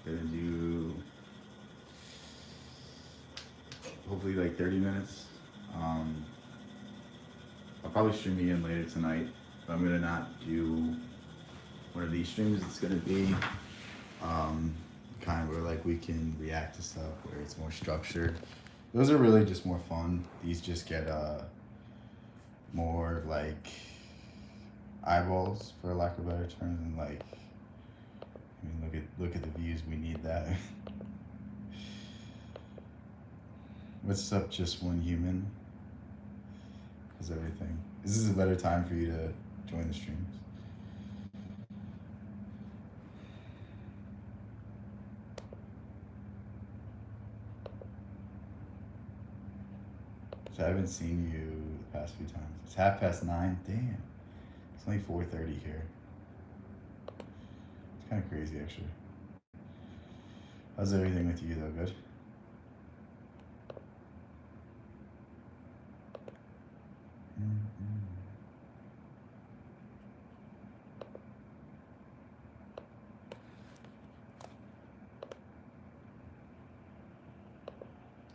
Gonna do hopefully like 30 minutes. Um, I'll probably stream again later tonight, but I'm gonna not do one of these streams. It's gonna be um, kind of where like we can react to stuff where it's more structured. Those are really just more fun. These just get more like eyeballs, for lack of a better term, and like I mean look at the views. We need that. What's up, just one human? How's everything? Is this a better time for you to join the streams? So I haven't seen you the past few times. It's 9:30. Damn. It's only 4:30 here. It's kind of crazy, actually. How's everything with you, though? Good? Mm-hmm.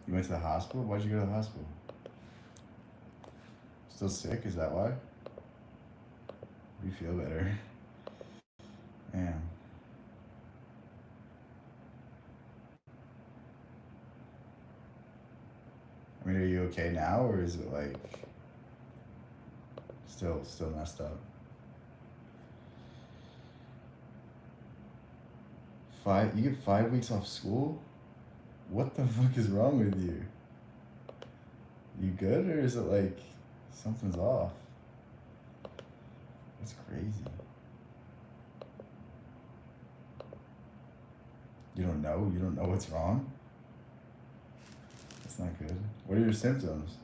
You went to the hospital? Why'd you go to the hospital? Still sick? Is that why? You feel better. Damn. I mean, are you okay now, or is it like still messed up? You get 5 weeks off school? What the fuck is wrong with you? You good, or is it like something's off? That's crazy. You don't know? You don't know what's wrong? That's not good. What are your symptoms?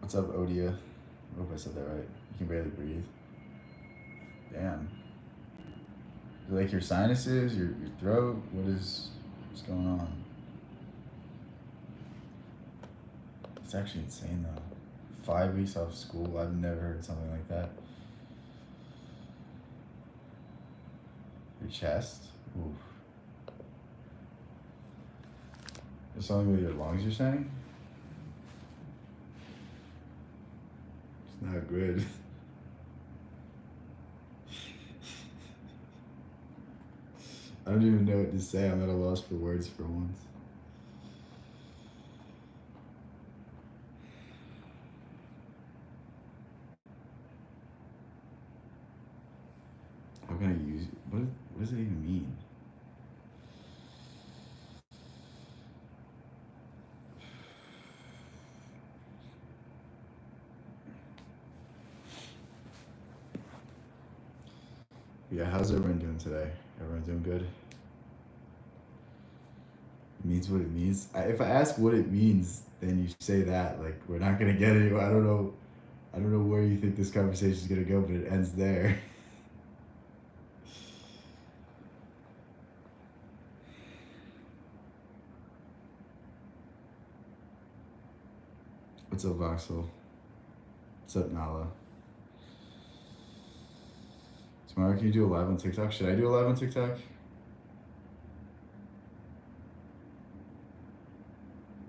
What's up, Odia? I hope I said that right. You can barely breathe. Damn. Is it like your sinuses, your throat? What's going on? It's actually insane though. 5 weeks off school. I've never heard something like that. Your chest? Oof. There's something with your lungs, you're saying? It's not good. I don't even know what to say. I'm at a loss for words for once. How can I use it? What does it even mean? Yeah, how's everyone doing today? Everyone doing good? It means what it means. If I ask what it means, then you say that. Like, we're not gonna get anywhere. I don't know. I don't know where you think this conversation is gonna go, but it ends there. What's up, Voxel? What's up, Nala? Tomorrow, can you do a live on TikTok? Should I do a live on TikTok?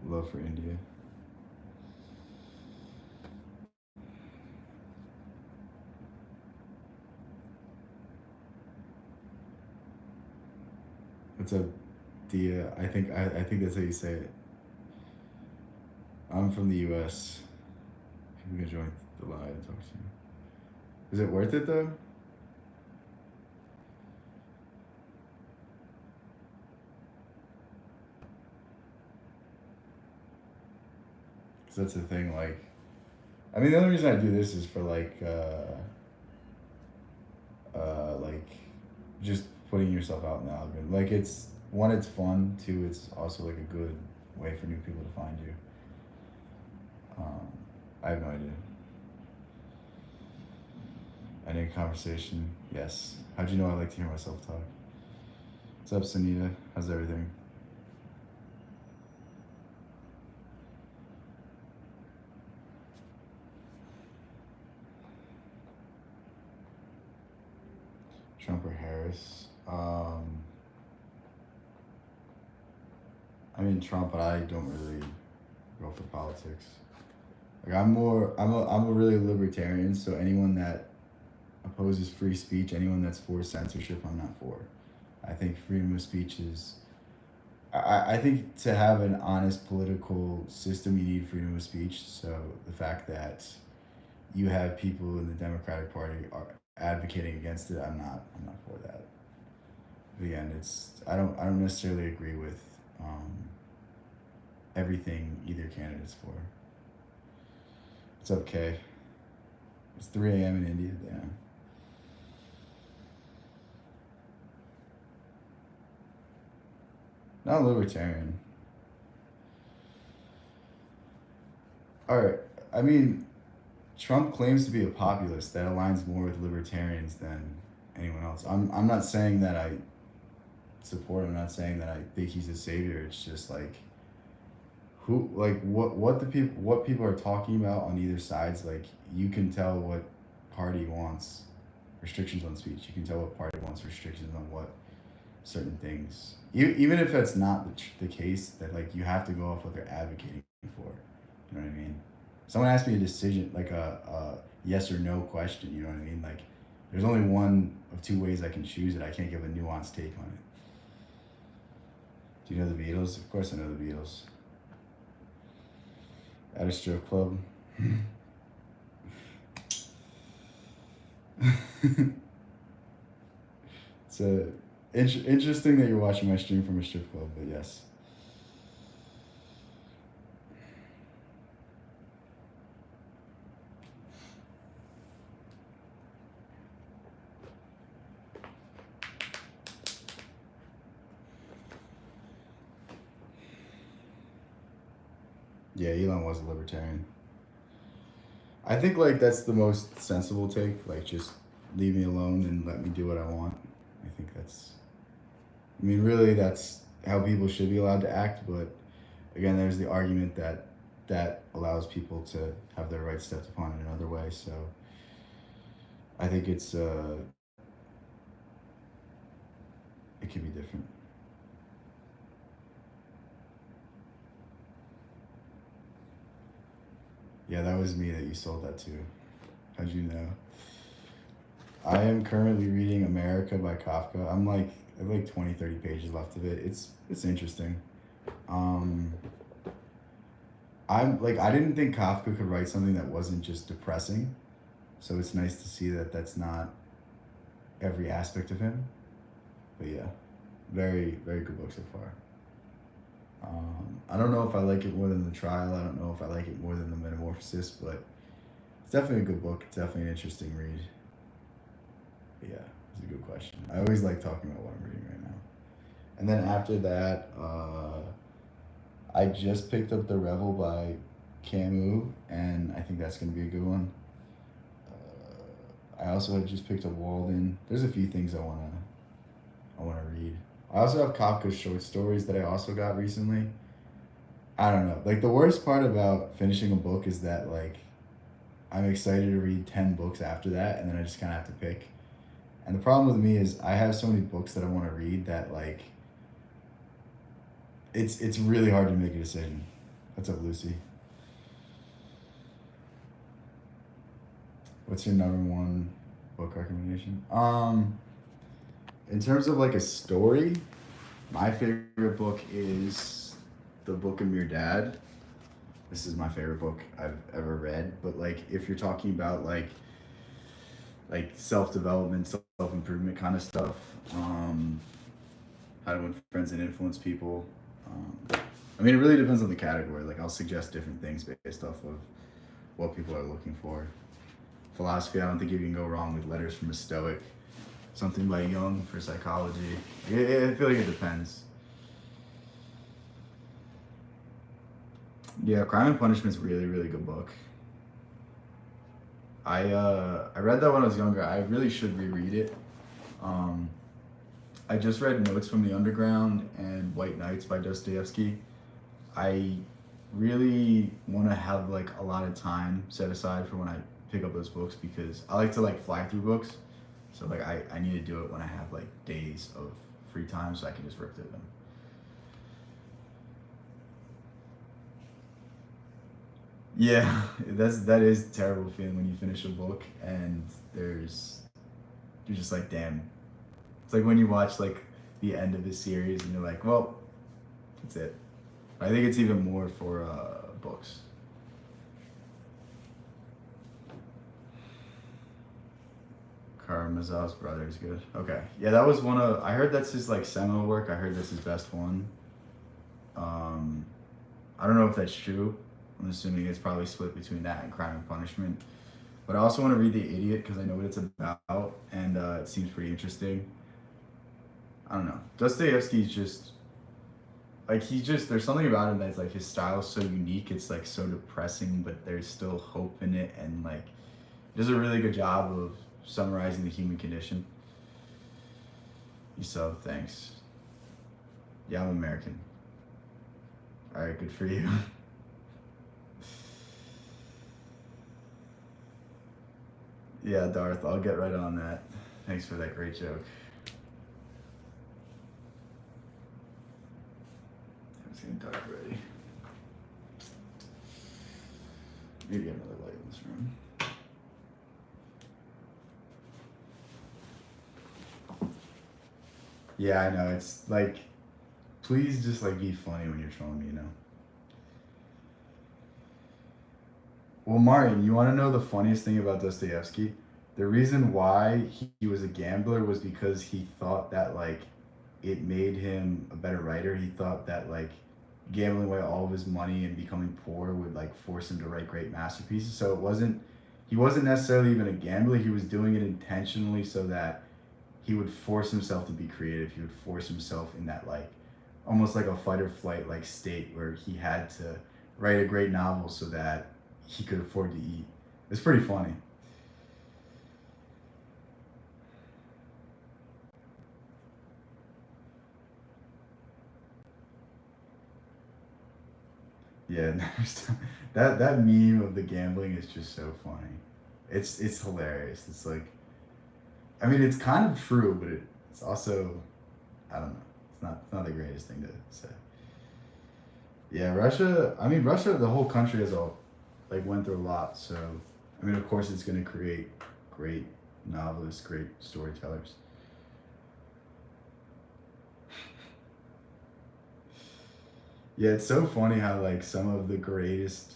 Love for India. What's up, Dia? I think that's how you say it. I'm from the U.S. I'm gonna join the live and talk to you. Is it worth it though? Cause that's the thing. Like, I mean, the only reason I do this is for like just putting yourself out in the algorithm. Like, it's one, it's fun. Two, it's also like a good way for new people to find you. I have no idea. I need a conversation. Yes. How'd you know I like to hear myself talk? What's up, Sunita? How's everything? Trump or Harris. I mean Trump, but I don't really go for politics. Like I'm a really libertarian. So anyone that opposes free speech, anyone that's for censorship, I'm not for. I think freedom of speech is. I think to have an honest political system, you need freedom of speech. So the fact that you have people in the Democratic Party are advocating against it, I'm not for that. But again, I don't necessarily agree with um, everything either candidate's for. It's okay. It's 3 a.m. in India. Yeah. Not libertarian. All right. I mean, Trump claims to be a populist that aligns more with libertarians than anyone else. I'm not saying that I support him. I'm not saying that I think he's a savior. It's just like who like what people are talking about on either sides. Like you can tell what party wants restrictions on speech. You can tell what party wants restrictions on what certain things. Even if that's not the case, that like you have to go off what they're advocating for. You know what I mean? Someone asked me a decision, like a yes or no question. You know what I mean? Like there's only one of two ways I can choose it. I can't give a nuanced take on it. Do you know the Beatles? Of course I know the Beatles. At a strip club. It's interesting that you're watching my stream from a strip club, but yes. Yeah, Elon was a libertarian. I think like that's the most sensible take. Like just leave me alone and let me do what I want. I think that's. I mean, really, that's how people should be allowed to act. But again, there's the argument that that allows people to have their rights stepped upon in another way. So I think it could be different. Yeah, that was me that you sold that to. How'd you know? I am currently reading America by Kafka. I have like 20, 30 pages left of it. It's interesting. Um, I didn't think Kafka could write something that wasn't just depressing. So it's nice to see that that's not every aspect of him. But yeah, very, very good book so far. I don't know if I like it more than The Trial. I don't know if I like it more than The Metamorphosis, but it's definitely a good book. It's definitely an interesting read. But yeah, it's a good question. I always like talking about what I'm reading right now. And then after that, I just picked up The Rebel by Camus, and I think that's going to be a good one. I also had just picked up Walden. There's a few things I wanna read. I also have Kafka's short stories that I also got recently. I don't know. Like the worst part about finishing a book is that like I'm excited to read 10 books after that, and then I just kind of have to pick. And the problem with me is I have so many books that I want to read that like it's really hard to make a decision. What's up, Lucy? What's your number one book recommendation? In terms of like a story, my favorite book is The Book of Your Dad. This is my favorite book I've ever read. But like if you're talking about like self development, self improvement kind of stuff, how to win friends and influence people. I mean, it really depends on the category. Like I'll suggest different things based off of what people are looking for. Philosophy, I don't think you can go wrong with Letters from a Stoic. Something by Jung for psychology. I feel like it depends. Yeah, Crime and Punishment's a really, really good book. I read that when I was younger. I really should reread it. I just read Notes from the Underground and White Nights by Dostoevsky. I really want to have like a lot of time set aside for when I pick up those books because I like to like fly through books. So like I need to do it when I have like days of free time so I can just rip through them. Yeah, that is a terrible feeling when you finish a book and you're just like, damn. It's like when you watch like the end of a series and you're like, well, that's it. I think it's even more for books. Karamazov's brother is good. Okay, yeah, that was one of. I heard that's his like seminal work. I heard that's his best one. Um, I don't know if that's true. I'm assuming it's probably split between that and Crime and Punishment. But I also want to read The Idiot because I know what it's about and it seems pretty interesting. I don't know. Dostoevsky's just like there's something about him that's like his style is so unique. It's like so depressing, but there's still hope in it, and like he does a really good job of summarizing the human condition. You sub, thanks. Yeah, I'm American. All right, good for you. Yeah, Darth, I'll get right on that. Thanks for that great joke. It's getting dark already. Maybe get another light in this room. Yeah, I know. It's like, please just like be funny when you're trolling me, you know? Well, Martin, you want to know the funniest thing about Dostoevsky? The reason why he was a gambler was because he thought that like it made him a better writer. He thought that like gambling away all of his money and becoming poor would like force him to write great masterpieces. So he wasn't necessarily even a gambler. He was doing it intentionally so that he would force himself to be creative. He would force himself in that like almost like a fight or flight like state where he had to write a great novel so that he could afford to eat. It's pretty funny. Yeah, that meme of the gambling is just so funny. It's hilarious. It's like, I mean, it's kind of true, but it's also, I don't know. It's not the greatest thing to say. Yeah, Russia. I mean, Russia. The whole country as a like went through a lot. So, I mean, of course, it's going to create great novelists, great storytellers. Yeah, it's so funny how like some of the greatest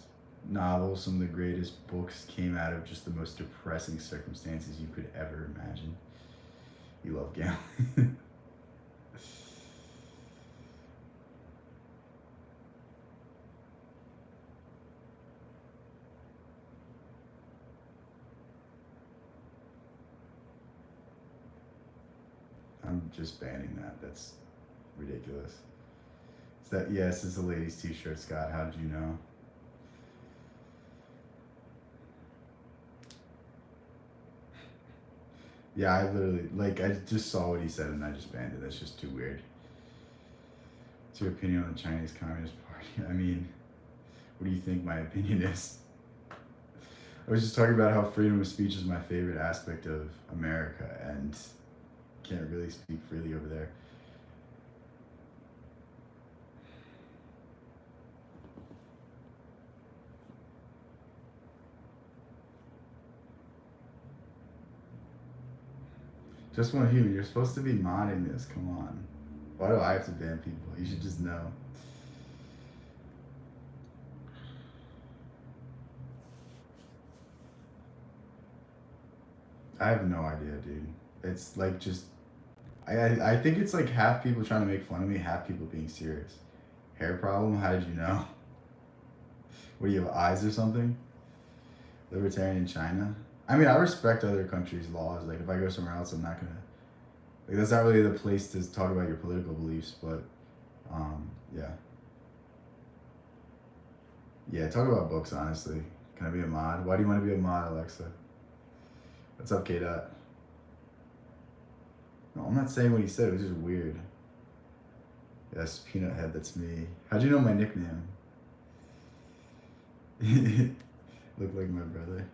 novels, some of the greatest books came out of just the most depressing circumstances you could ever imagine. You love gambling. I'm just banning that. That's ridiculous. Is that yes? It's a ladies' T-shirt, Scott. How did you know? Yeah, I literally like I just saw what he said and I just banned it. That's just too weird. What's your opinion on the Chinese Communist Party? I mean, what do you think my opinion is? I was just talking about how freedom of speech is my favorite aspect of America and can't really speak freely over there. Just one human. You're supposed to be modding this. Come on. Why do I have to ban people? You should just know. I have no idea, dude. It's like just I think it's like half people trying to make fun of me, half people being serious. Hair problem? How did you know? What do you have eyes or something? Libertarian in China? I mean, I respect other countries' laws. Like if I go somewhere else, I'm not gonna like that's not really the place to talk about your political beliefs. But yeah, yeah. Talk about books, honestly. Can I be a mod? Why do you want to be a mod, Alexa? What's up, K Dot? No, I'm not saying what he said. It was just weird. Yes, Peanut Head. That's me. How'd you know my nickname? Look like my brother.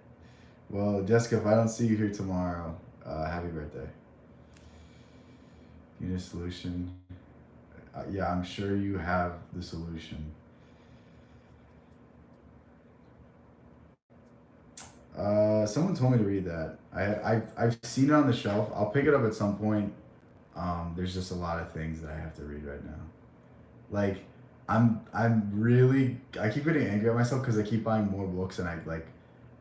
Well, Jessica, if I don't see you here tomorrow, Happy birthday. You need a solution. Yeah, I'm sure you have the solution. Someone told me to read that. I've seen it on the shelf. I'll pick it up at some point. There's just a lot of things that I have to read right now. Like, I'm really I keep getting angry at myself because I keep buying more books and I like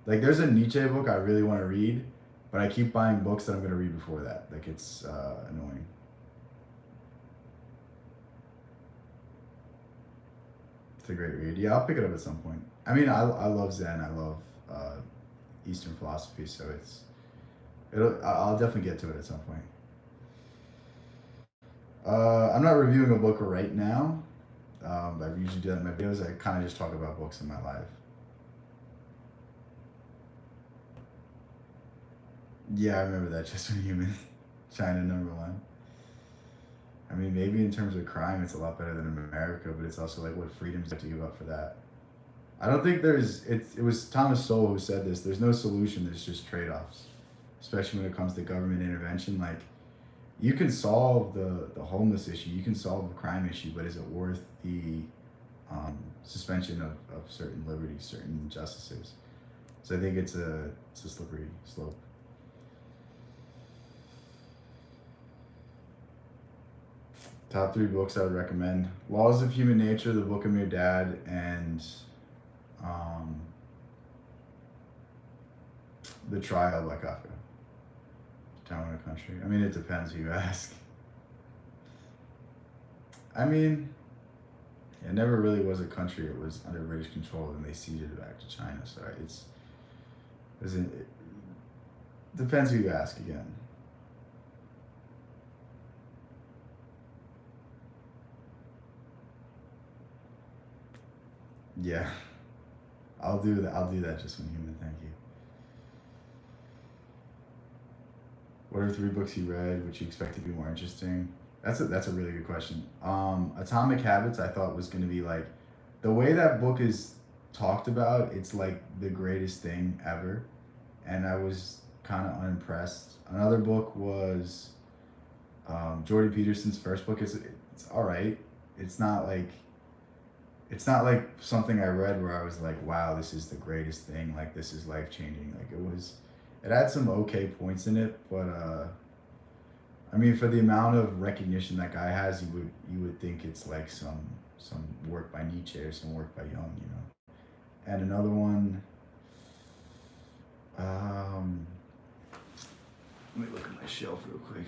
there's a Nietzsche book I really want to read, but I keep buying books that I'm gonna read before that. Like it's annoying. It's a great read. Yeah, I'll pick it up at some point. I mean, I love Zen. I love Eastern philosophy, so I'll definitely get to it at some point. I'm not reviewing a book right now. I usually do that in my videos. I kind of just talk about books in my life. Yeah, I remember that. Just when Human, China #1. I mean, maybe in terms of crime, it's a lot better than America, but it's also like what freedoms you have to give up for that. I don't think there's. It was Thomas Sowell who said this. There's no solution. There's just trade-offs, especially when it comes to government intervention. Like you can solve the homeless issue, you can solve the crime issue, but is it worth the suspension of certain liberties, certain justices? So I think it's a slippery slope. Top 3 books I would recommend: Laws of Human Nature, The Book of Your Dad, and um, The Trial by Kafka. Town in a Country. I mean, it depends who you ask. I mean, it never really was a country. It was under British control, and they ceded it back to China. So it depends who you ask again. Yeah, I'll do that. I'll do that just when human. Thank you. What are 3 books you read which you expect to be more interesting? That's a really good question. Atomic Habits I thought was going to be like the way that book is talked about. It's like the greatest thing ever, and I was kind of unimpressed. Another book was Jordan Peterson's first book. It's all right. It's not like it's not like something I read where I was like, wow, this is the greatest thing. Like this is life changing. Like it was. It had some okay points in it, but I mean, for the amount of recognition that guy has, you would think it's like some work by Nietzsche or some work by Jung, you know. And another one, um, let me look at my shelf real quick.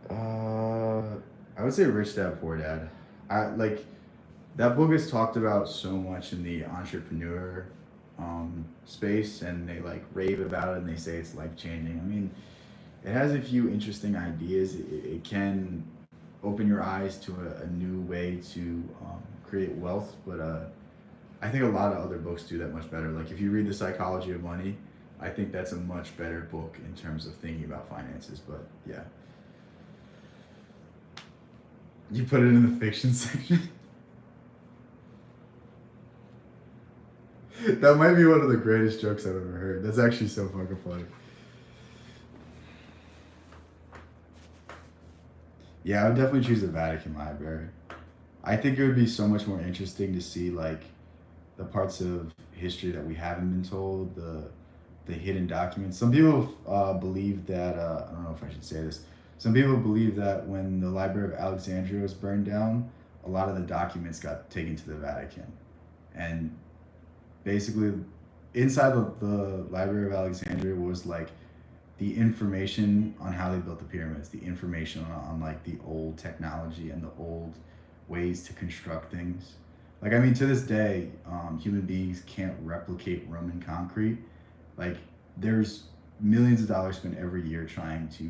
I would say Rich Dad Poor Dad. I like that book is talked about so much in the entrepreneur space, and they like rave about it and they say it's life changing. I mean, it has a few interesting ideas. It can open your eyes to a new way to create wealth, but I think a lot of other books do that much better. Like if you read The Psychology of Money, I think that's a much better book in terms of thinking about finances. But yeah, you put it in the fiction section. That might be one of the greatest jokes I've ever heard. That's actually so fucking funny. Yeah, I would definitely choose the Vatican Library. I think it would be so much more interesting to see like the parts of history that we haven't been told, the hidden documents. Some people believe that I don't know if I should say this. Some people believe that when the Library of Alexandria was burned down, a lot of the documents got taken to the Vatican, and basically inside the Library of Alexandria was like the information on how they built the pyramids, the information on like the old technology and the old ways to construct things. Like I mean, to this day, human beings can't replicate Roman concrete. Like there's millions of dollars spent every year trying to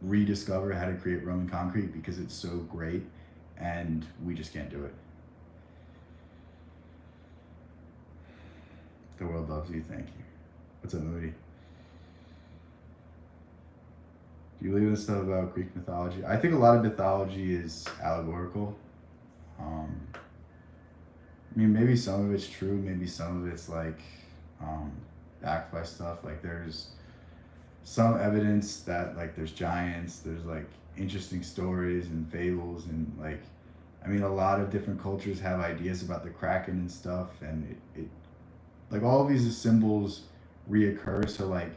rediscover how to create Roman concrete because it's so great, and we just can't do it. The world loves you. Thank you. What's up, Moody? Do you believe in stuff about Greek mythology? I think a lot of mythology is allegorical. Um, I mean, maybe some of it's true, maybe some of it's like um, backed by stuff. Like there's some evidence that like there's giants, there's like interesting stories and fables and like I mean a lot of different cultures have ideas about the Kraken and stuff and it like all of these symbols reoccur so like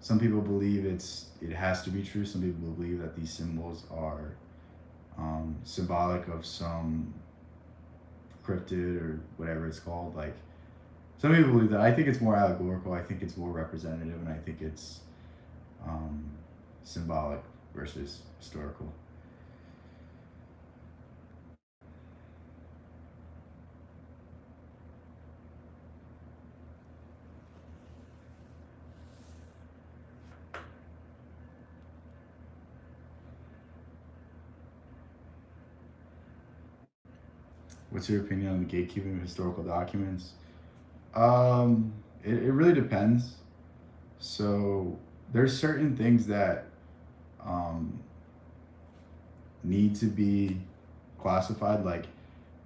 some people believe it has to be true, some people believe that these symbols are symbolic of some cryptid or whatever it's called. Like some people believe that. I think it's more allegorical. I think it's more representative, and I think it's um, symbolic versus historical. What's your opinion on the gatekeeping of historical documents? Um, it really depends. So there's certain things that um, need to be classified. Like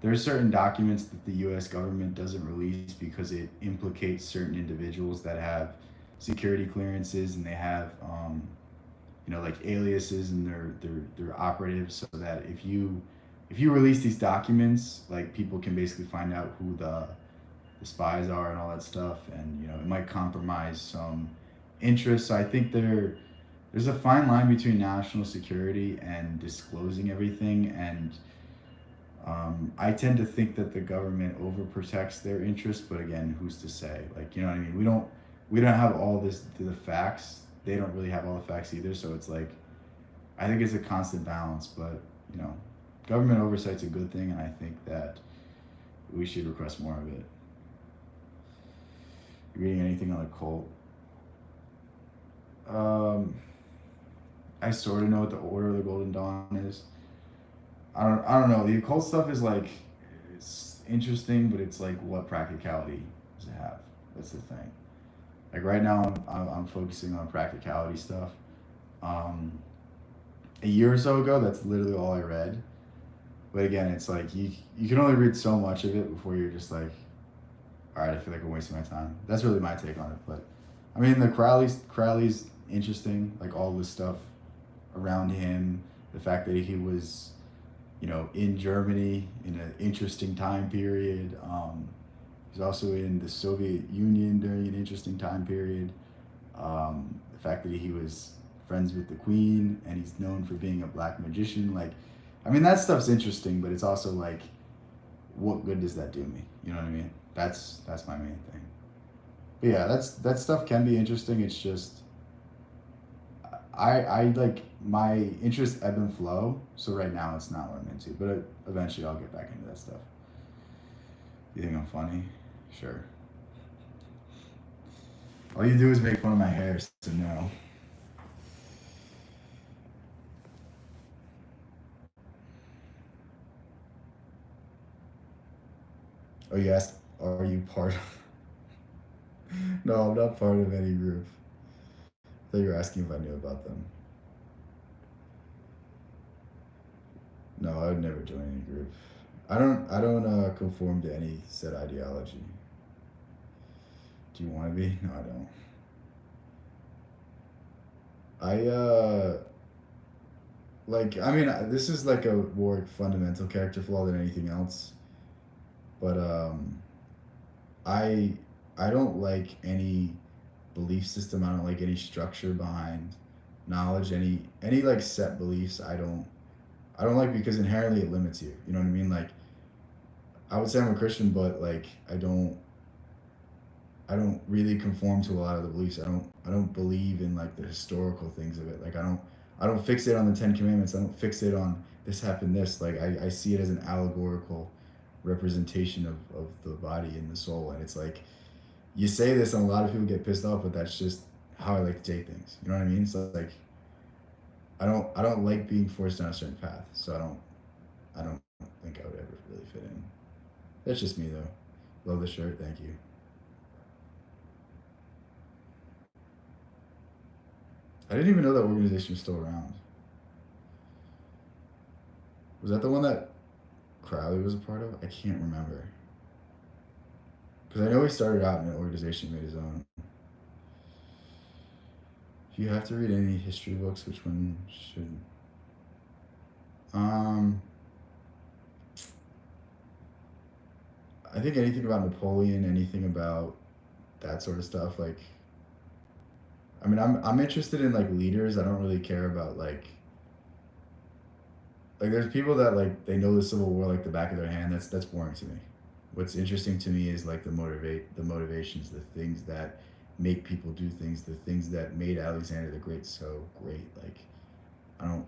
there's certain documents that the U.S. government doesn't release because it implicates certain individuals that have security clearances and they have like aliases and they're operatives so that if you release these documents like people can basically find out who the spies are and all that stuff and it might compromise some interests. So I think there's a fine line between national security and disclosing everything and I tend to think that the government overprotects their interests, but again, who's to say? Like, you know what I mean? We don't have all the facts. They don't really have all the facts either. So it's like, I think it's a constant balance. But you know, government oversight's a good thing, and I think that we should request more of it. You reading anything on the cult? Um, I sort of know what the Order of the Golden Dawn is. I don't know. The occult stuff is like it's interesting, but it's like what practicality does it have? That's the thing. Like right now, I'm focusing on practicality stuff. Um, a year or so ago, that's literally all I read. But again, it's like you can only read so much of it before you're just like, all right, I feel like I'm wasting my time. That's really my take on it. But I mean, the Crowley's interesting. Like all this stuff around him, the fact that he was in Germany in an interesting time period. He's also in the Soviet Union during an interesting time period. The fact that he was friends with the Queen and he's known for being a black magician. Like, I mean, that stuff's interesting, but it's also like, what good does that do me? You know what I mean? That's my main thing. But yeah, that stuff can be interesting. It's just I like my interest ebb and flow. So right now it's not what I'm into, but eventually I'll get back into that stuff. You think I'm funny? Sure. All you do is make fun of my hair, so no. Oh, you asked, are you part of? No, I'm not part of any group. I thought you were asking if I knew about them. No, I would never join any group. I don't conform to any set ideology. Do you want to be? No, I don't. I I mean this is like a more fundamental character flaw than anything else. But I I don't like any belief system. I don't like any structure behind knowledge. Any like set beliefs. I don't like because inherently it limits you. You know what I mean? Like I would say I'm a Christian, but like I don't really conform to a lot of the beliefs. I don't believe in like the historical things of it. Like I don't fixate on the Ten Commandments. I don't fixate on this happened this. Like I see it as an allegorical representation of the body and the soul. And it's like you say this and a lot of people get pissed off, but that's just how I like to take things. You know what I mean? So like I don't like being forced down a certain path. So I don't think I would ever really fit in. That's just me though. Love the shirt, thank you. I didn't even know that organization was still around. Was that the one that Crowley was a part of? I can't remember. Because I know he started out in an organization, made his own. If you have to read any history books, which one should? Um, I think anything about Napoleon, anything about that sort of stuff. Like, I mean, I'm interested in like leaders. I don't really care about like there's people that like they know the Civil War like the back of their hand. That's boring to me. What's interesting to me is like the motivations, the things that make people do things, the things that made Alexander the Great so great. Like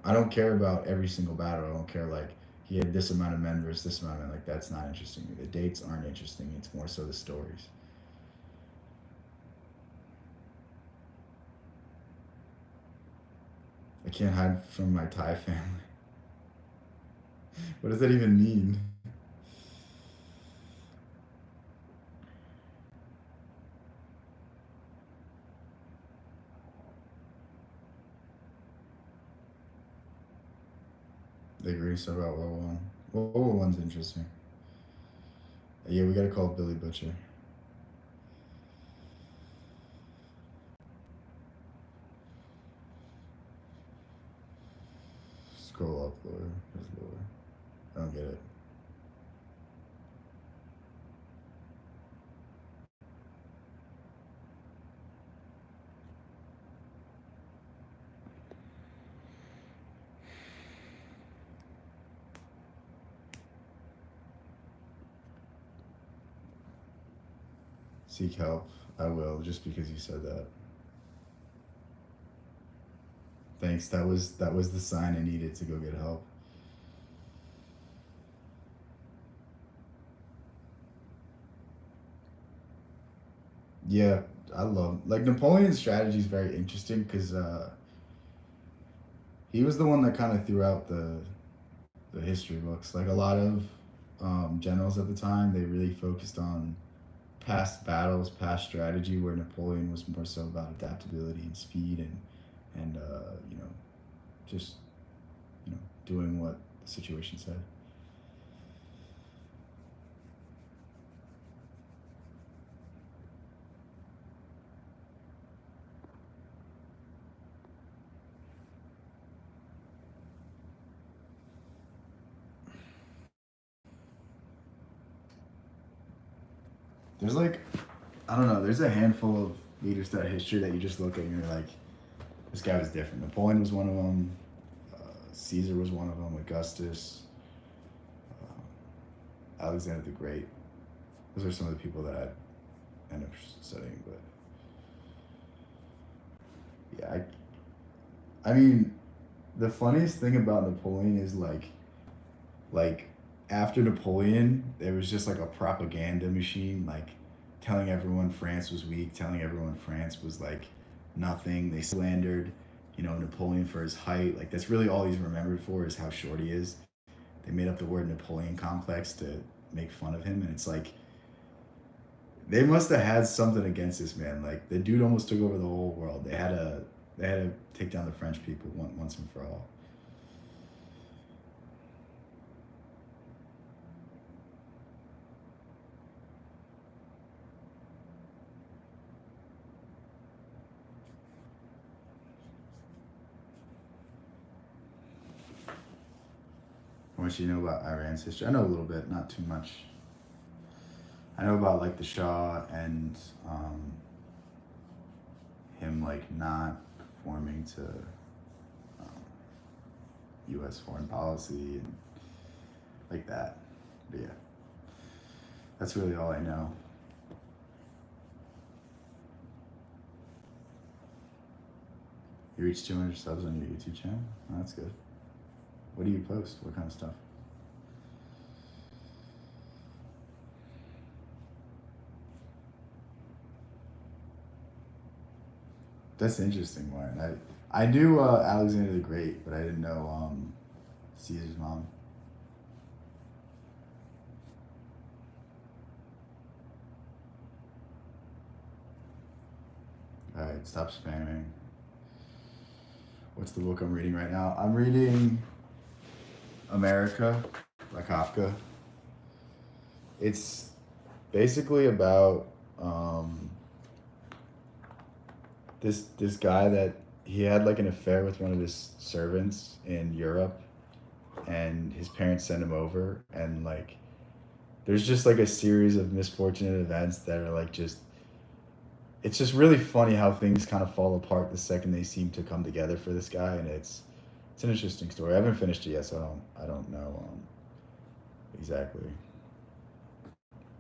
I don't care about every single battle. I don't care like he had this amount of men versus this amount of men. Like that's not interesting to me. The dates aren't interesting. It's more so the stories. I can't hide from my Thai family. What does that even mean? They agree so about World War One. World War One's interesting. Yeah, we gotta call Billy Butcher. Scroll up lower. Where's lower? I don't get it. Seek help. I will, just because you said that. Thanks. That was the sign I needed to go get help. Yeah, I love like Napoleon's strategy is very interesting because he was the one that kind of threw out the history books. Like a lot of generals at the time, they really focused on past battles, past strategy, where Napoleon was more so about adaptability and speed and just doing what the situation said. There's like I don't know. There's a handful of leaders throughout history that you just look at and you're like, this guy was different. Napoleon was one of them. Caesar was one of them. Augustus, Alexander the Great. Those are some of the people that I end up studying. But yeah, I mean, the funniest thing about Napoleon is like after Napoleon, there was just like a propaganda machine, like telling everyone France was weak, telling everyone France was like nothing. They slandered, Napoleon for his height. Like that's really all he's remembered for is how short he is. They made up the word Napoleon complex to make fun of him, and it's like they must have had something against this man. Like the dude almost took over the whole world. They had to take down the French people once and for all. How much do you know about Iran's history? I know a little bit, not too much. I know about like the Shah and him like not conforming to U.S. foreign policy and like that. But yeah, that's really all I know. You reached 200 subs on your YouTube channel. Oh, that's good. What do you post? What kind of stuff? That's interesting, Martin. I knew Alexander the Great, but I didn't know Caesar's mom. All right, stop spamming. What's the book I'm reading right now? I'm reading America by Kafka. It's basically about um, this guy that he had like an affair with one of his servants in Europe, and his parents sent him over, and like there's just like a series of misfortunate events that are like just it's just really funny how things kind of fall apart the second they seem to come together for this guy, and it's an interesting story. I haven't finished it yet, so I don't know exactly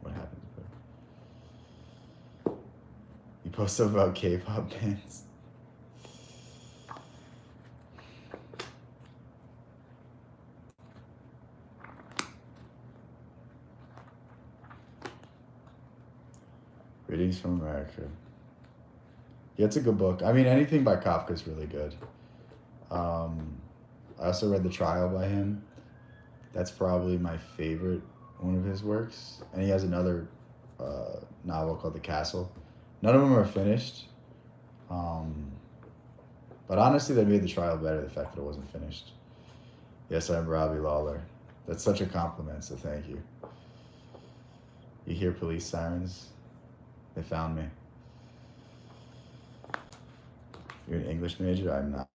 what happens. But he posts stuff about K-pop bands. Readings from America. Yeah, it's a good book. I mean, anything by Kafka is really good. I also read The Trial by him. That's probably my favorite one of his works. And he has another novel called The Castle. None of them are finished. But honestly, they made The Trial better, the fact that it wasn't finished. Yes, I'm Robbie Lawler. That's such a compliment, so thank you. You hear police sirens? They found me. You're an English major? I'm not.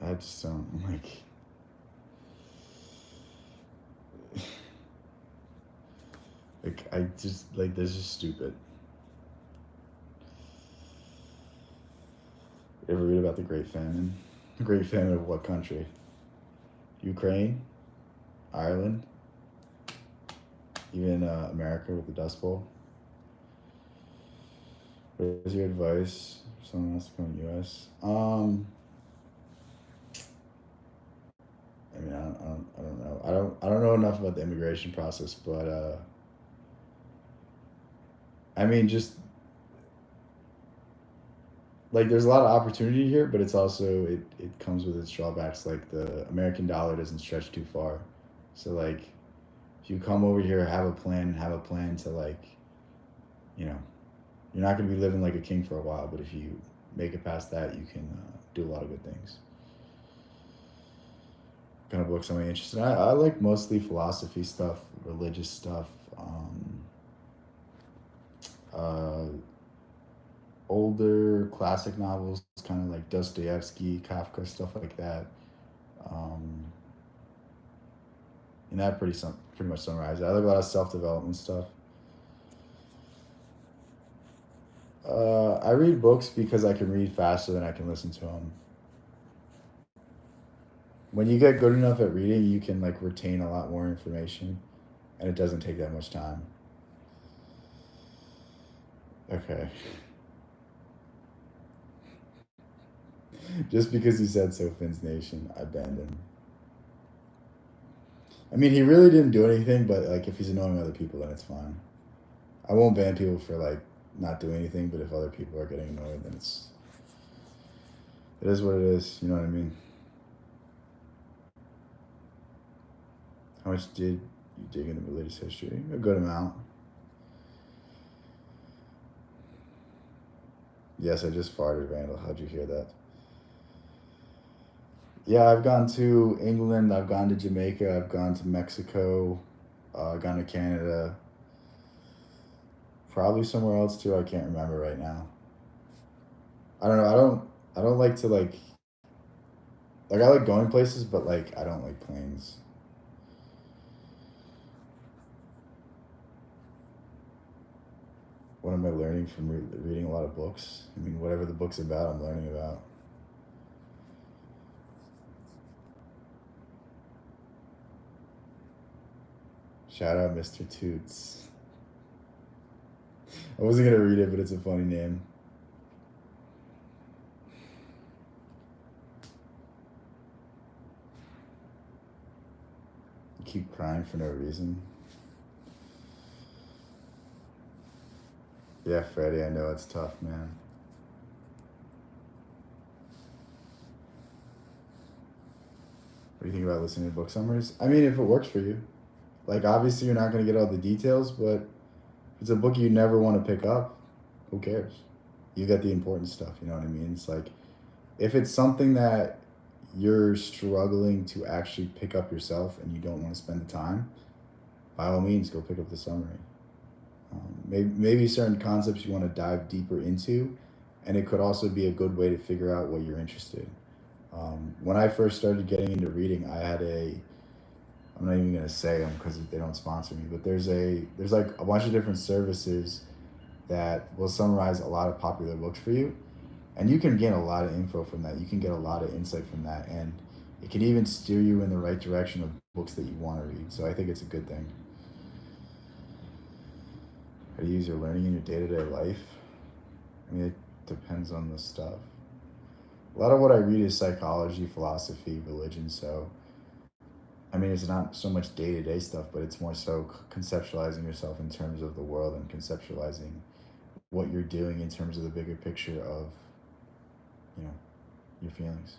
I just don't like. Like, I just like this is stupid. You ever read about the Great Famine? The Great Famine of what country? Ukraine, Ireland, even America with the Dust Bowl. What is your advice for someone else to come to the U.S.? I mean, I don't know. I don't know enough about the immigration process, but I mean, just like there's a lot of opportunity here, but it's also it comes with its drawbacks. Like the American dollar doesn't stretch too far, so like if you come over here, have a plan to like, you know, you're not going to be living like a king for a while, but if you make it past that, you can do a lot of good things. What kind of books am I interested in? I like mostly philosophy stuff, religious stuff, uh, older classic novels, kind of like Dostoevsky, Kafka, stuff like that. Um, and that pretty much summarizes it. I like a lot of self-development stuff. I read books because I can read faster than I can listen to them. When you get good enough at reading, you can like retain a lot more information, and it doesn't take that much time. Okay. Just because he said so, Finn's Nation, I banned him. I mean, he really didn't do anything, but like if he's annoying other people, then it's fine. I won't ban people for like not doing anything, but if other people are getting annoyed, then it is what it is. You know what I mean? How much did you dig into religious history? A good amount. Yes, I just farted, Randall. How'd you hear that? Yeah, I've gone to England. I've gone to Jamaica. I've gone to Mexico. I've gone to Canada. Probably somewhere else too. I can't remember right now. I don't know. I don't like to like I like going places, but like I don't like planes. What am I learning from reading a lot of books? I mean, whatever the book's about, I'm learning about. Shout out Mr. Toots. I wasn't gonna read it, but it's a funny name. You keep crying for no reason. Yeah, Freddie, I know it's tough, man. What do you think about listening to book summaries? I mean, if it works for you. Like, obviously, you're not going to get all the details, but if it's a book you never want to pick up, who cares? you get the important stuff. You know what I mean? It's like if it's something that you're struggling to actually pick up yourself and you don't want to spend the time, by all means, go pick up the summary. Maybe certain concepts you want to dive deeper into, and it could also be a good way to figure out what you're interested in. When I first started getting into reading, I had a, I'm not even gonna say them because they don't sponsor me, but there's like a bunch of different services that will summarize a lot of popular books for you, and you can get a lot of info from that. You can get a lot of insight from that, and it can even steer you in the right direction of books that you want to read. So I think it's a good thing. How to use your learning in your day-to-day life? I mean, it depends on the stuff. A lot of what I read is psychology, philosophy, religion, so I mean, it's not so much day-to-day stuff, but it's more so conceptualizing yourself in terms of the world and conceptualizing what you're doing in terms of the bigger picture of, you know, your feelings.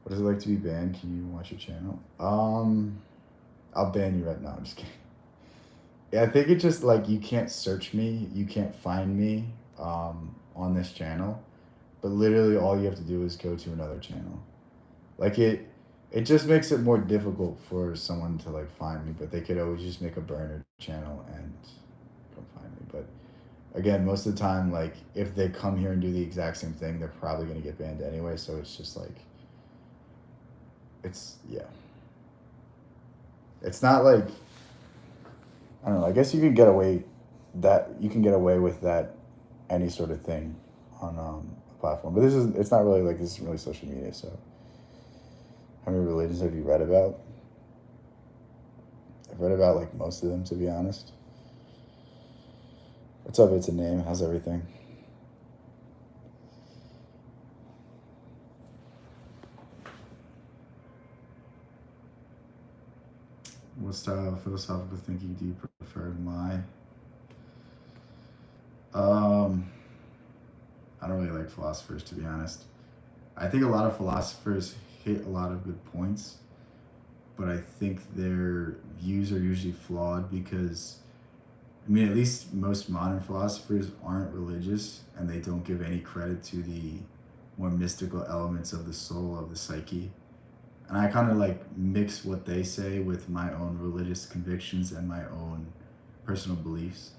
What is it like to be banned? Can you watch your channel? I'll ban you right now. I'm just kidding. Yeah, I think it's just like you can't search me, you can't find me on this channel, but literally all you have to do is go to another channel. Like it just makes it more difficult for someone to like find me, but they could always just make a burner channel and come find me. But again, most of the time, like if they come here and do the exact same thing, they're probably gonna get banned anyway. So it's just like, yeah. It's not like, I don't know. I guess you can get away with that any sort of thing on a platform. But it's not really like, this isn't really social media. So how many religions have you read about? I've read about like most of them, to be honest. What's up? It's a name. How's everything? What style of philosophical thinking do you prefer? I don't really like philosophers, to be honest. I think a lot of philosophers hit a lot of good points, but I think their views are usually flawed because, I mean, at least most modern philosophers aren't religious and they don't give any credit to the more mystical elements of the soul, of the psyche. And I kind of like mix what they say with my own religious convictions and my own personal beliefs.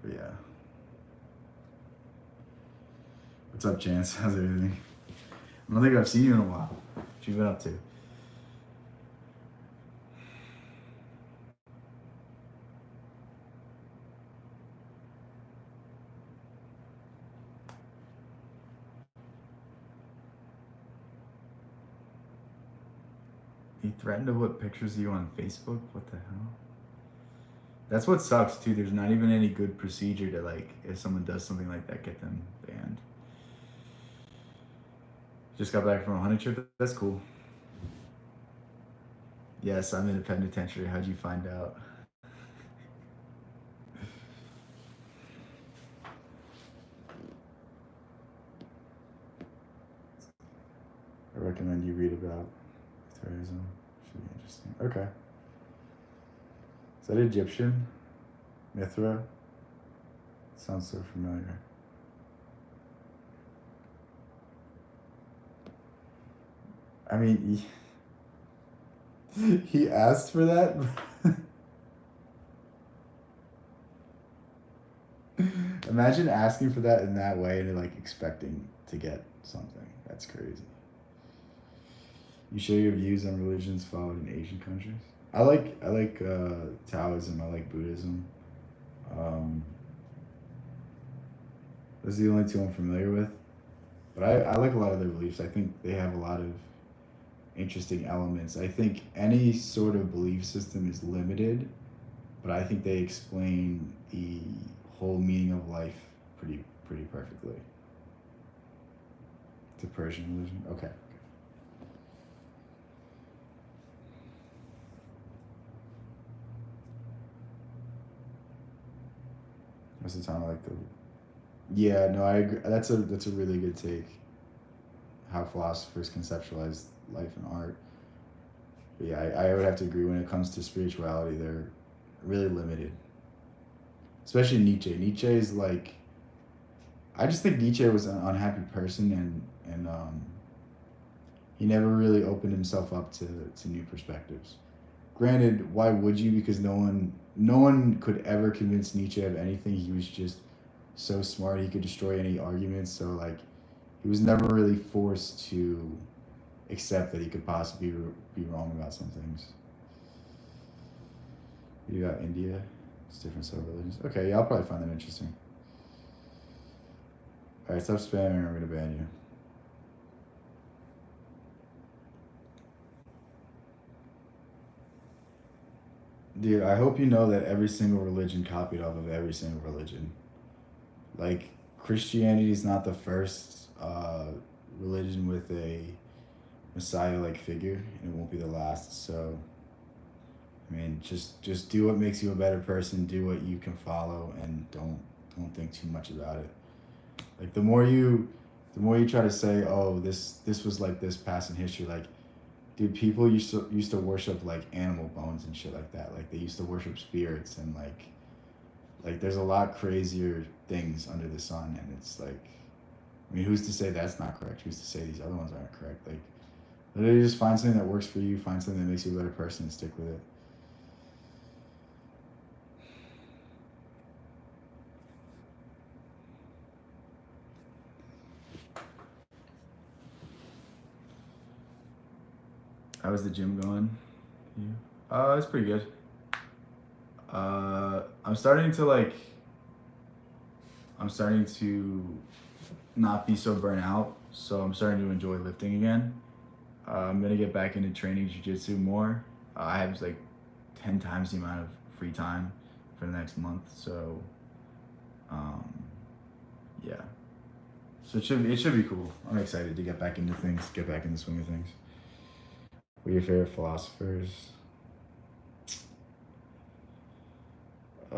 But yeah. What's up, Chance? How's everything? I don't think I've seen you in a while. What you been up to? He threatened to put pictures of you on Facebook? What the hell? That's what sucks too. There's not even any good procedure to like, if someone does something like that, get them banned. Just got back from a hunting trip. That's cool. Yes, I'm in a penitentiary. How'd you find out? I recommend you read about Mithraism. Should be interesting. Okay. Is that Egyptian? Mithra? Sounds so familiar. I mean, he asked for that? Imagine asking for that in that way and like expecting to get something. That's crazy. You share your views on religions followed in Asian countries? I like Taoism. I like Buddhism. Those are the only two I'm familiar with. But I like a lot of their beliefs. I think they have a lot of interesting elements. I think any sort of belief system is limited, but I think they explain the whole meaning of life pretty perfectly. It's a Persian religion? Okay. Most of the time I like the... Yeah, no, I agree. That's a really good take. How philosophers conceptualize life and art. But yeah, I would have to agree when it comes to spirituality, they're really limited. especially Nietzsche. Nietzsche is like, I just think Nietzsche was an unhappy person, and he never really opened himself up to new perspectives. Granted, why would you? Because no one could ever convince Nietzsche of anything. He was just so smart. He could destroy any arguments. So like, he was never really forced to accept that he could possibly be wrong about some things. You got India. It's different sub-religions. Okay, yeah, I'll probably find that interesting. Alright, stop spamming or I'm gonna ban you. Dude, I hope you know that every single religion copied off of every single religion. Like, Christianity is not the first religion with a Messiah-like figure, and it won't be the last. So, I mean, just do what makes you a better person. Do what you can follow, and don't think too much about it. Like the more you try to say, oh, this was like this past in history. Like, dude, people used to worship like animal bones and shit like that. Like they used to worship spirits and like there's a lot crazier things under the sun, and it's like, I mean, who's to say that's not correct? Who's to say these other ones aren't correct? Like, literally just find something that works for you, find something that makes you a better person, and stick with it. How was the gym going? It's pretty good. I'm starting to not be so burnt out, so I'm starting to enjoy lifting again. I'm gonna get back into training jiu-jitsu more. I have like 10 times the amount of free time for the next month, so yeah. So it should be cool. I'm excited to get back into things, get back in the swing of things. What are your favorite philosophers? I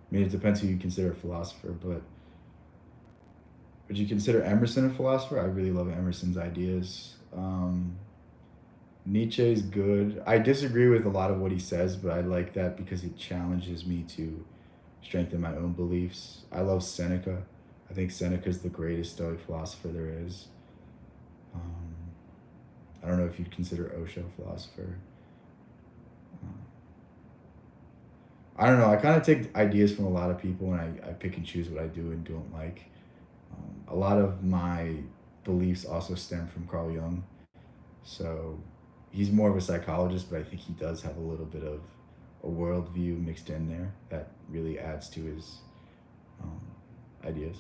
mean, it depends who you consider a philosopher, but would you consider Emerson a philosopher? I really love Emerson's ideas. Nietzsche's good. I disagree with a lot of what he says, but I like that because it challenges me to strengthen my own beliefs. I love Seneca. I think Seneca's the greatest Stoic philosopher there is. I don't know if you'd consider Osho a philosopher. I don't know. I kind of take ideas from a lot of people, and I pick and choose what I do and don't like. A lot of my beliefs also stem from Carl Jung. So he's more of a psychologist, but I think he does have a little bit of a worldview mixed in there that really adds to his ideas.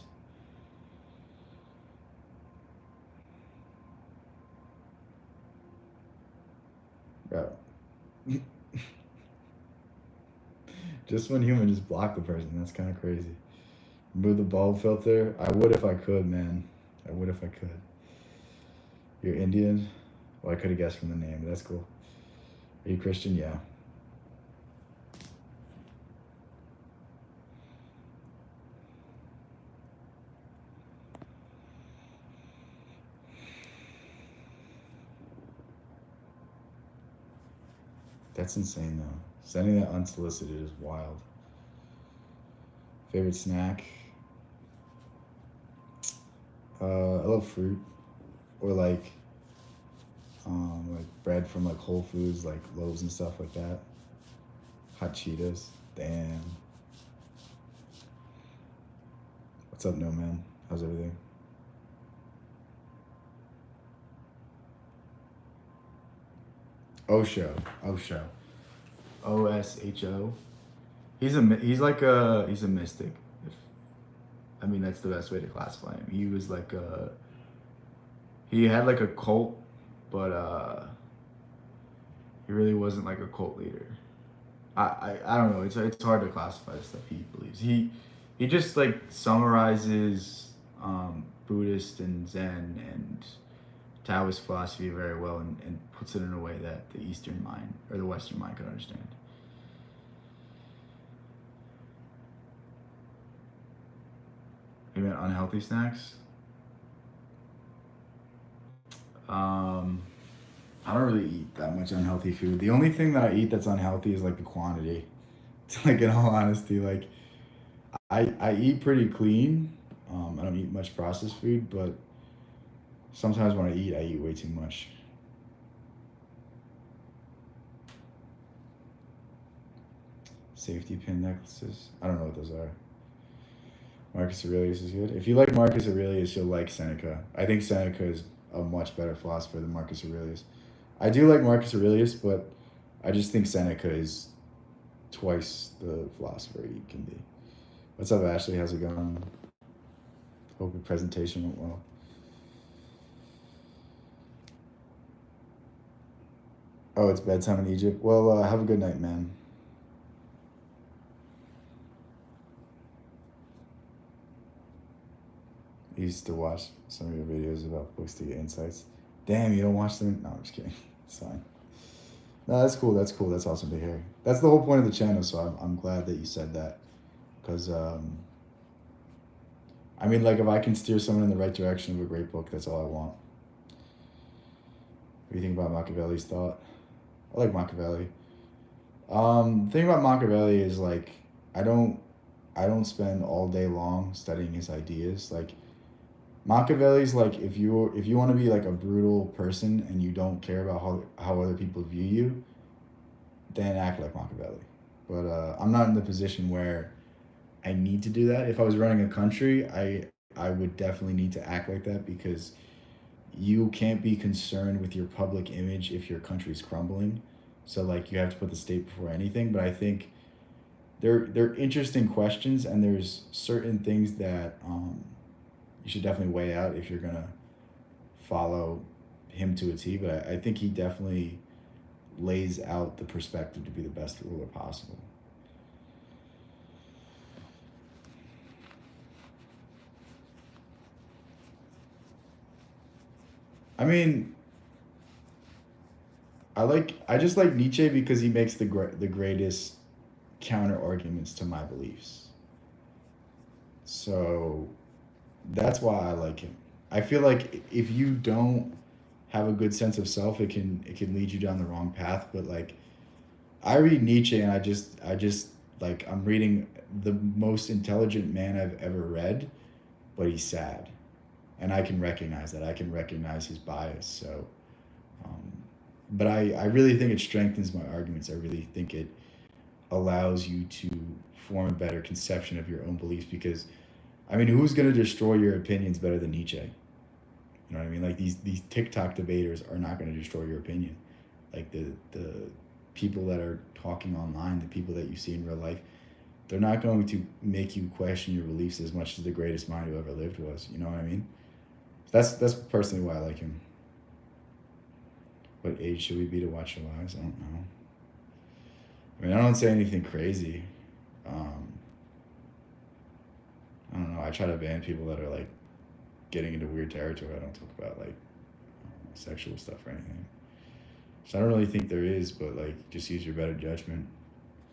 Bro. Just when human, just block the person. That's kind of crazy. Remove the bulb filter. I would if I could, man. I would if I could. You're Indian? Well, I could have guessed from the name, but that's cool. Are you Christian? Yeah. That's insane, though. Sending that unsolicited is wild. Favorite snack? I love fruit, or like bread from like Whole Foods, like loaves and stuff like that. Hot Cheetos. Damn. What's up, no man? How's everything? Osho. Osho. Osho. He's a mystic. If, I mean, that's the best way to classify him. He was like he had like a cult, but he really wasn't like a cult leader. I don't know. It's hard to classify the stuff he believes. He just like summarizes Buddhist and Zen and Taoist philosophy very well, and puts it in a way that the Eastern mind or the Western mind could understand. You meant unhealthy snacks? I don't really eat that much unhealthy food. The only thing that I eat that's unhealthy is like the quantity. Like in all honesty, like I eat pretty clean. I don't eat much processed food, but sometimes when I eat way too much. Safety pin necklaces. I don't know what those are. Marcus Aurelius is good. If you like Marcus Aurelius, you'll like Seneca. I think Seneca is a much better philosopher than Marcus Aurelius. I do like Marcus Aurelius, but I just think Seneca is twice the philosopher he can be. What's up, Ashley? How's it going? Hope your presentation went well. Oh, it's bedtime in Egypt. Well, have a good night, man. I used to watch some of your videos about books to get insights. Damn, you don't watch them? No, I'm just kidding. It's fine. No, that's cool. That's cool. That's awesome to hear. That's the whole point of the channel, so I'm glad that you said that. Because, I mean, like, if I can steer someone in the right direction of a great book, that's all I want. What do you think about Machiavelli's thought? I like Machiavelli. The thing about Machiavelli is, like, I don't spend all day long studying his ideas. Like, Machiavelli's like, if you want to be like a brutal person and you don't care about how other people view you, then act like Machiavelli. But I'm not in the position where I need to do that. If I was running a country, I would definitely need to act like that, because you can't be concerned with your public image if your country's crumbling. So like, you have to put the state before anything. But I think they're interesting questions, and there's certain things that you should definitely weigh out if you're gonna follow him to a T. But I think he definitely lays out the perspective to be the best ruler possible. I mean, I just like Nietzsche because he makes the greatest counter arguments to my beliefs. So that's why I like him. I feel like if you don't have a good sense of self, it can lead you down the wrong path. But like, I read Nietzsche and I just like, I'm reading the most intelligent man I've ever read, but he's sad, and I can recognize that. I can recognize his bias. So, um, but I really think it strengthens my arguments. I really think it allows you to form a better conception of your own beliefs, because I mean, who's going to destroy your opinions better than Nietzsche? You know what I mean? Like, these TikTok debaters are not going to destroy your opinion. Like, the people that are talking online, the people that you see in real life, they're not going to make you question your beliefs as much as the greatest mind who ever lived was. You know what I mean? That's personally why I like him. What age should we be to watch your lives? I don't know. I mean, I don't say anything crazy. Um, I don't know. I try to ban people that are like getting into weird territory. I don't talk about like sexual stuff or anything. So I don't really think there is, but like, just use your better judgment.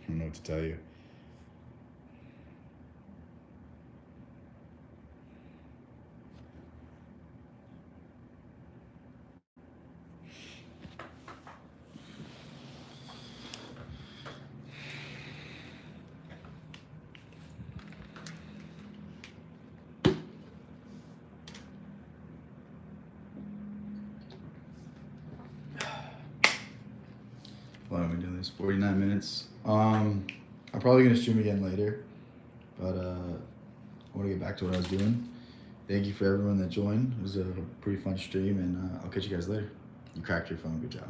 I don't know what to tell you. Why am I doing this? 49 minutes. I'm probably gonna stream again later, but I want to get back to what I was doing. Thank you for everyone that joined. It was a pretty fun stream, and I'll catch you guys later. You cracked your phone. Good job.